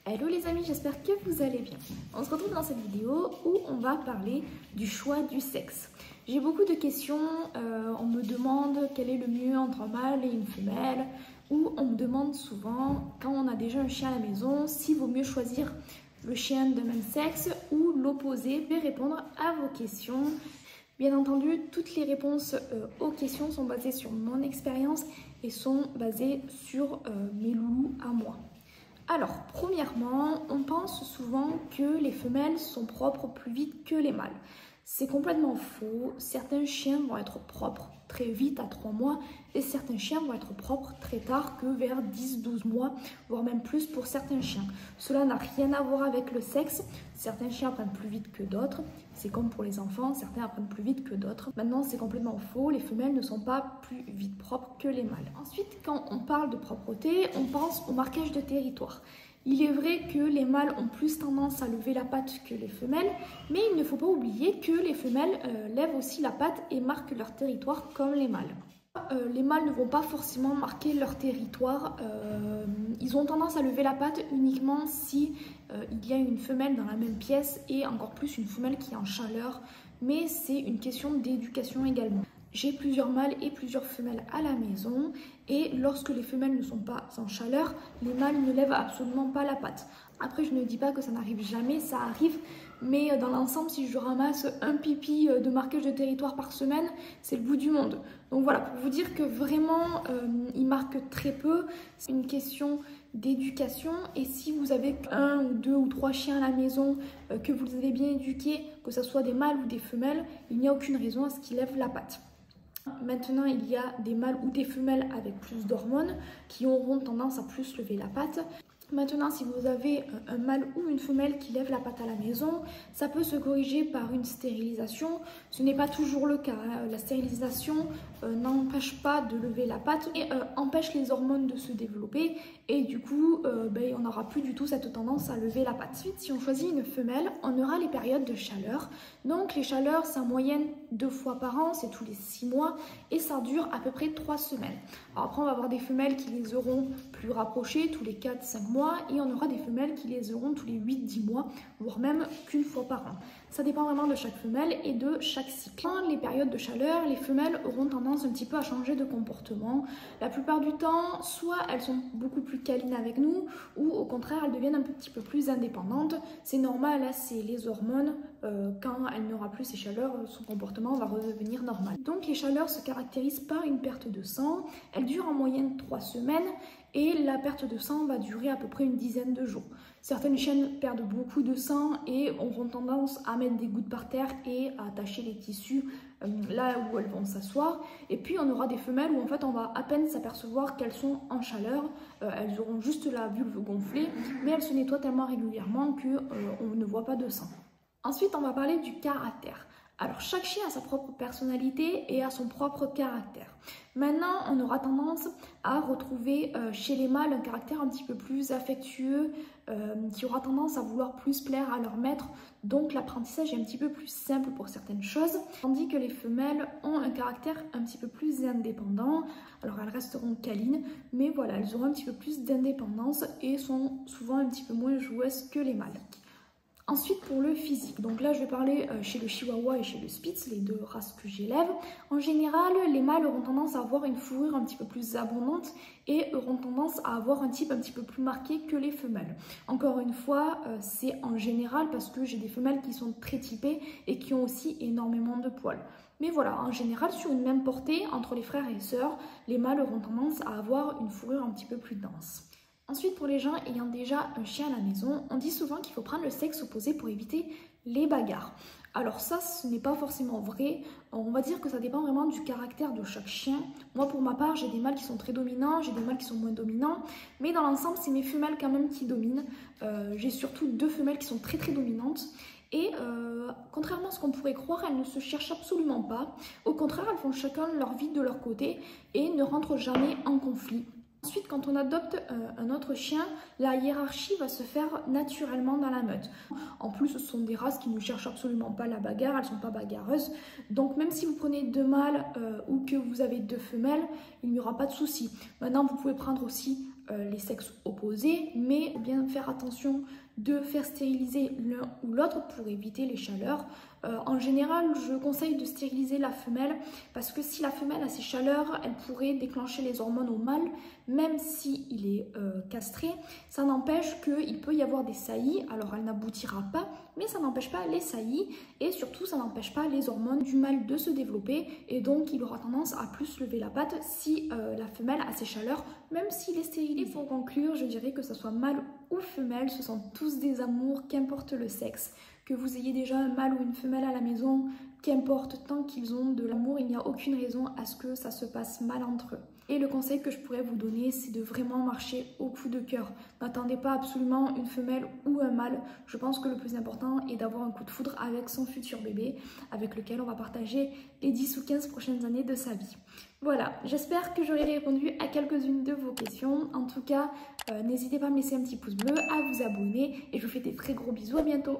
Hello les amis, j'espère que vous allez bien. On se retrouve dans cette vidéo où on va parler du choix du sexe. J'ai beaucoup de questions, on me demande quel est le mieux entre un mâle et une femelle, ou on me demande souvent, quand on a déjà un chien à la maison, s'il vaut mieux choisir le chien de même sexe ou l'opposé. Je vais répondre à vos questions. Bien entendu, toutes les réponses aux questions sont basées sur mon expérience et sont basées sur mes loulous à moi. Alors, premièrement, on pense souvent que les femelles sont propres plus vite que les mâles. C'est complètement faux. Certains chiens vont être propres très vite, à 3 mois, et certains chiens vont être propres très tard, que vers 10-12 mois, voire même plus pour certains chiens. Cela n'a rien à voir avec le sexe. Certains chiens apprennent plus vite que d'autres. C'est comme pour les enfants, certains apprennent plus vite que d'autres. Maintenant, c'est complètement faux. Les femelles ne sont pas plus vite propres que les mâles. Ensuite, quand on parle de propreté, on pense au marquage de territoire. Il est vrai que les mâles ont plus tendance à lever la patte que les femelles, mais il ne faut pas oublier que les femelles lèvent aussi la patte et marquent leur territoire comme les mâles. Les mâles ne vont pas forcément marquer leur territoire, ils ont tendance à lever la patte uniquement si il y a une femelle dans la même pièce et encore plus une femelle qui est en chaleur, mais c'est une question d'éducation également. J'ai plusieurs mâles et plusieurs femelles à la maison et lorsque les femelles ne sont pas en chaleur, les mâles ne lèvent absolument pas la patte. Après, je ne dis pas que ça n'arrive jamais, ça arrive, mais dans l'ensemble, si je ramasse un pipi de marquage de territoire par semaine, c'est le bout du monde. Donc voilà, pour vous dire que vraiment, ils marquent très peu. C'est une question d'éducation et si vous avez 1 ou 2 ou 3 chiens à la maison que vous avez bien éduqués, que ce soit des mâles ou des femelles, il n'y a aucune raison à ce qu'ils lèvent la patte. Maintenant, il y a des mâles ou des femelles avec plus d'hormones qui auront tendance à plus lever la patte. Maintenant, si vous avez un mâle ou une femelle qui lève la patte à la maison, ça peut se corriger par une stérilisation. Ce n'est pas toujours le cas. La stérilisation n'empêche pas de lever la patte et empêche les hormones de se développer. Et du coup, on n'aura plus du tout cette tendance à lever la patte. Ensuite, si on choisit une femelle, on aura les périodes de chaleur. Donc les chaleurs, c'est en moyenne 2 fois par an, c'est tous les 6 mois et ça dure à peu près 3 semaines. Alors après, on va avoir des femelles qui les auront plus rapprochées tous les 4-5 mois et on aura des femelles qui les auront tous les 8-10 mois, voire même qu'une fois par an. Ça dépend vraiment de chaque femelle et de chaque cycle. Dans les périodes de chaleur, les femelles auront tendance un petit peu à changer de comportement. La plupart du temps, soit elles sont beaucoup plus câlines avec nous, ou au contraire, elles deviennent un petit peu plus indépendantes. C'est normal, là, c'est les hormones. Quand elle n'aura plus ces chaleurs, son comportement va redevenir normal. Donc les chaleurs se caractérisent par une perte de sang. Elle dure en moyenne 3 semaines et la perte de sang va durer à peu près une dizaine de jours. Certaines chiennes perdent beaucoup de sang et auront tendance à mettre des gouttes par terre et à attacher les tissus là où elles vont s'asseoir. Et puis on aura des femelles où en fait on va à peine s'apercevoir qu'elles sont en chaleur. Elles auront juste la vulve gonflée, mais elles se nettoient tellement régulièrement qu'on ne voit pas de sang. Ensuite, on va parler du caractère. Alors, chaque chien a sa propre personnalité et a son propre caractère. Maintenant, on aura tendance à retrouver chez les mâles un caractère un petit peu plus affectueux, qui aura tendance à vouloir plus plaire à leur maître. Donc, l'apprentissage est un petit peu plus simple pour certaines choses. Tandis que les femelles ont un caractère un petit peu plus indépendant. Alors, elles resteront câlines, mais voilà, elles auront un petit peu plus d'indépendance et sont souvent un petit peu moins joueuses que les mâles. Ensuite, pour le physique, donc là je vais parler chez le Chihuahua et chez le Spitz, les 2 races que j'élève. En général, les mâles auront tendance à avoir une fourrure un petit peu plus abondante et auront tendance à avoir un type un petit peu plus marqué que les femelles. Encore une fois, c'est en général parce que j'ai des femelles qui sont très typées et qui ont aussi énormément de poils. Mais voilà, en général, sur une même portée, entre les frères et sœurs, les mâles auront tendance à avoir une fourrure un petit peu plus dense. Ensuite, pour les gens ayant déjà un chien à la maison, on dit souvent qu'il faut prendre le sexe opposé pour éviter les bagarres. Alors ça, ce n'est pas forcément vrai. On va dire que ça dépend vraiment du caractère de chaque chien. Moi, pour ma part, j'ai des mâles qui sont très dominants, j'ai des mâles qui sont moins dominants. Mais dans l'ensemble, c'est mes femelles quand même qui dominent. J'ai surtout 2 femelles qui sont très dominantes. Et contrairement à ce qu'on pourrait croire, elles ne se cherchent absolument pas. Au contraire, elles font chacun leur vie de leur côté et ne rentrent jamais en conflit. Ensuite, quand on adopte un autre chien, la hiérarchie va se faire naturellement dans la meute. En plus, ce sont des races qui ne cherchent absolument pas la bagarre, elles ne sont pas bagarreuses. Donc même si vous prenez 2 mâles ou que vous avez 2 femelles, il n'y aura pas de souci. Maintenant, vous pouvez prendre aussi les sexes opposés, mais bien faire attention de faire stériliser l'un ou l'autre pour éviter les chaleurs. En général, je conseille de stériliser la femelle parce que si la femelle a ses chaleurs, elle pourrait déclencher les hormones au mâle, même s'il est castré. Ça n'empêche qu'il peut y avoir des saillies, alors elle n'aboutira pas, mais ça n'empêche pas les saillies et surtout ça n'empêche pas les hormones du mâle de se développer et donc il aura tendance à plus lever la patte si la femelle a ses chaleurs, même s'il est stérilisé. Pour conclure, je dirais que ce soit mâle ou femelle, ce sont tous des amours, qu'importe le sexe. Que vous ayez déjà un mâle ou une femelle à la maison, qu'importe, tant qu'ils ont de l'amour, il n'y a aucune raison à ce que ça se passe mal entre eux. Et le conseil que je pourrais vous donner, c'est de vraiment marcher au coup de cœur. N'attendez pas absolument une femelle ou un mâle. Je pense que le plus important est d'avoir un coup de foudre avec son futur bébé, avec lequel on va partager les 10 ou 15 prochaines années de sa vie. Voilà, j'espère que j'aurai répondu à quelques-unes de vos questions. En tout cas, n'hésitez pas à me laisser un petit pouce bleu, à vous abonner et je vous fais des très gros bisous, à bientôt.